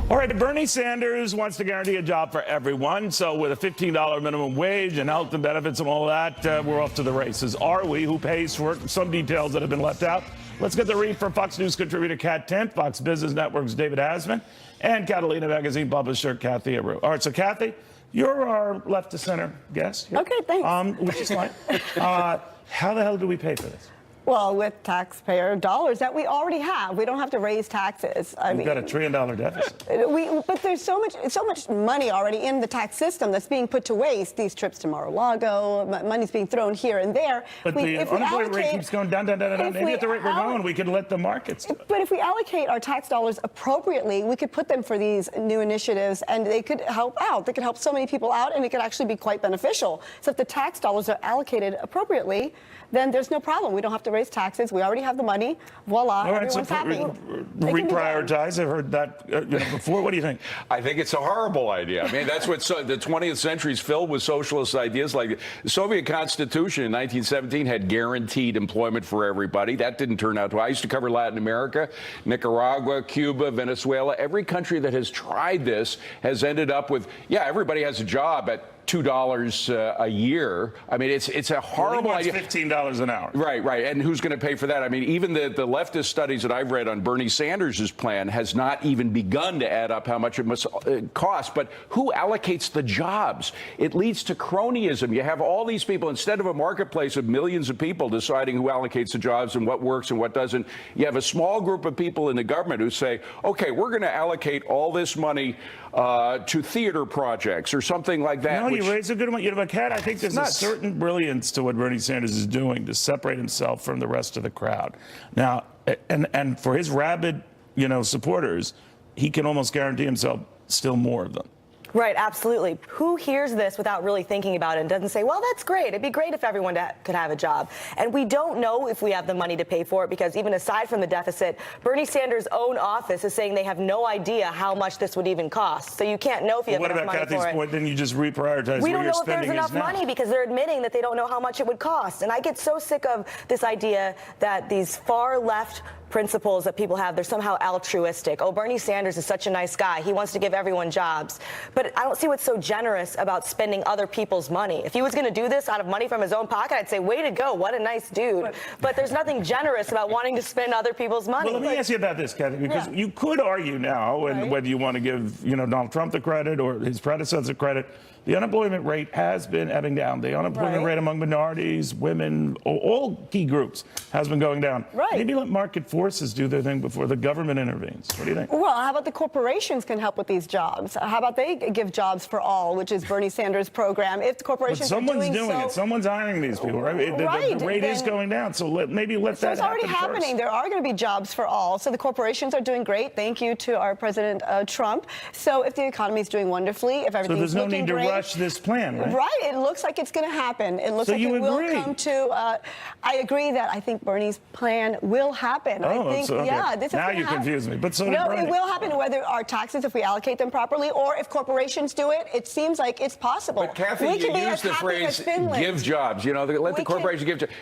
All right, Bernie Sanders wants to guarantee a job for everyone. So with a $15 minimum wage and health and benefits and all that, we're off to the races. Are we? Who pays for it? Some details that have been left out. Let's get the read from Fox News contributor Kat Timpf, Fox Business Network's David Asman, and Catalina magazine publisher Cathy Areu. All right, so Kathy, you're our left to center guest here. Okay, thanks. Which is fine. How the hell do we pay for this? Well, with taxpayer dollars that we already have, we don't have to raise taxes. We've got $1 trillion deficit. But there's so much money already in the tax system that's being put to waste. These trips to Mar-a-Lago, money's being thrown here and there. But the unemployment rate keeps going down. Maybe at the rate we're going, we could let the markets do it. But if we allocate our tax dollars appropriately, we could put them for these new initiatives, and they could help out. They could help so many people out, and it could actually be quite beneficial. So if the tax dollars are allocated appropriately, then there's no problem. We don't have to raise taxes. We already have the money. Voila, all right, everyone's happy. Reprioritize. I've heard that before. What do you think? I think it's a horrible idea. I mean, that's what the 20th century is filled with socialist ideas. Like the Soviet Constitution in 1917 had guaranteed employment for everybody. That didn't turn out to. I used to cover Latin America, Nicaragua, Cuba, Venezuela. Every country that has tried this has ended up with, yeah, everybody has a job at $2 a year. I mean, it's a horrible idea. $15 an hour. Right. And who's going to pay for that? I mean, even the leftist studies that I've read on Bernie Sanders' plan has not even begun to add up how much it must cost. But who allocates the jobs? It leads to cronyism. You have all these people, instead of a marketplace of millions of people deciding who allocates the jobs and what works and what doesn't, you have a small group of people in the government who say, okay, we're going to allocate all this money to theater projects or something like that. No, you raise a good one. You know, Kat, I think there's a certain brilliance to what Bernie Sanders is doing to separate himself from the rest of the crowd. Now, and for his rabid, supporters, he can almost guarantee himself still more of them. Right, absolutely. Who hears this without really thinking about it and doesn't say, well, that's great. It'd be great if everyone could have a job. And we don't know if we have the money to pay for it because even aside from the deficit, Bernie Sanders' own office is saying they have no idea how much this would even cost. So you can't know if you have enough money for it. What about Kathy's point? Then you just reprioritize we where you're spending. We don't know if there's enough money because they're admitting that they don't know how much it would cost. And I get so sick of this idea that these far left principles that people have, they're somehow altruistic. Oh, Bernie Sanders is such a nice guy. He wants to give everyone jobs. But I don't see what's so generous about spending other people's money. If he was going to do this out of money from his own pocket, I'd say, way to go. What a nice dude. But there's nothing generous about wanting to spend other people's money. Well, let me ask you about this, Kathy, because you could argue now, and whether you want to give, Donald Trump the credit or his predecessor credit, the unemployment rate has been ebbing down. The unemployment rate among minorities, women, all key groups has been going down. Maybe let market forces do their thing before the government intervenes. What do you think? Well, how about the corporations can help with these jobs? How about they give jobs for all, which is Bernie Sanders' program? If the corporations are doing it. Someone's hiring these people, right? The rate is going down, so maybe let that happen. It's already happening. There are going to be jobs for all. So the corporations are doing great. Thank you to our President Trump. So if the economy is doing wonderfully, if everything's looking great, to rush this plan, right? Right. It looks like it's going to happen. It looks like it will come to. I agree that I think Bernie's plan will happen. Oh, I think, okay. this is now you confuse me. But so no, it will happen. Whether our taxes, if we allocate them properly, or if corporations do it, it seems like it's possible. But Kathy, you use the phrase "give jobs." Let the corporation give jobs.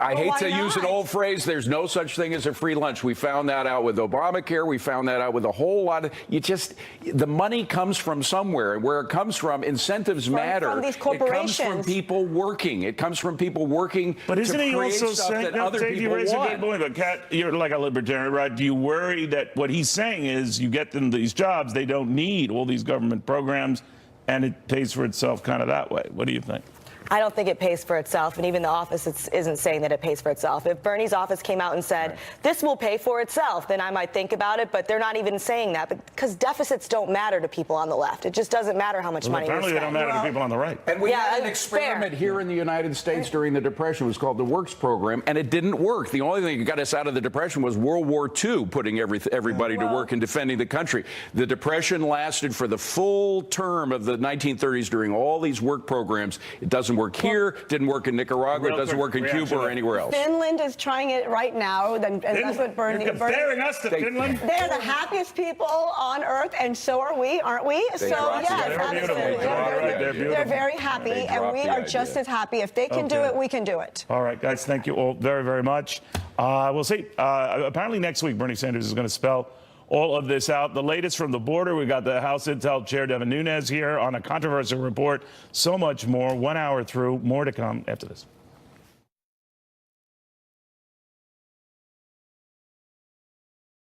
I hate to use an old phrase. There's no such thing as a free lunch. We found that out with Obamacare. We found that out with a whole lot of. The money comes from somewhere, and where it comes from, incentives matter. From these corporations. It comes from people working. It comes from people working. But isn't he also saying that other people want? A good point, but Kat, you're like a libertarian, right? Do you worry that what he's saying is you get them these jobs, they don't need all these government programs, and it pays for itself kind of that way? What do you think? I don't think it pays for itself, and even the office isn't saying that it pays for itself. If Bernie's office came out and said, this will pay for itself, then I might think about it, but they're not even saying that, because deficits don't matter to people on the left. It just doesn't matter how much money you spend. Apparently they don't matter to people on the right. And we had an experiment here in the United States during the Depression. It was called the Works Program, and it didn't work. The only thing that got us out of the Depression was World War II, putting everybody to work and defending the country. The Depression lasted for the full term of the 1930s during all these work programs. It doesn't work here. Didn't work in Nicaragua. It doesn't work in Cuba or anywhere else. Finland is trying it right now. And that's what Bernie. You're comparing us to Finland? They're the happiest people on earth, and so are we, aren't we? They're beautiful. They're very happy, and we are just as happy. If they can do it, we can do it. All right, guys, thank you all very, very much. We'll see. Apparently next week, Bernie Sanders is going to spell all of this out. The latest from the border, we got the House Intel Chair Devin Nunes here on a controversial report. So much more. 1 hour through. More to come after this.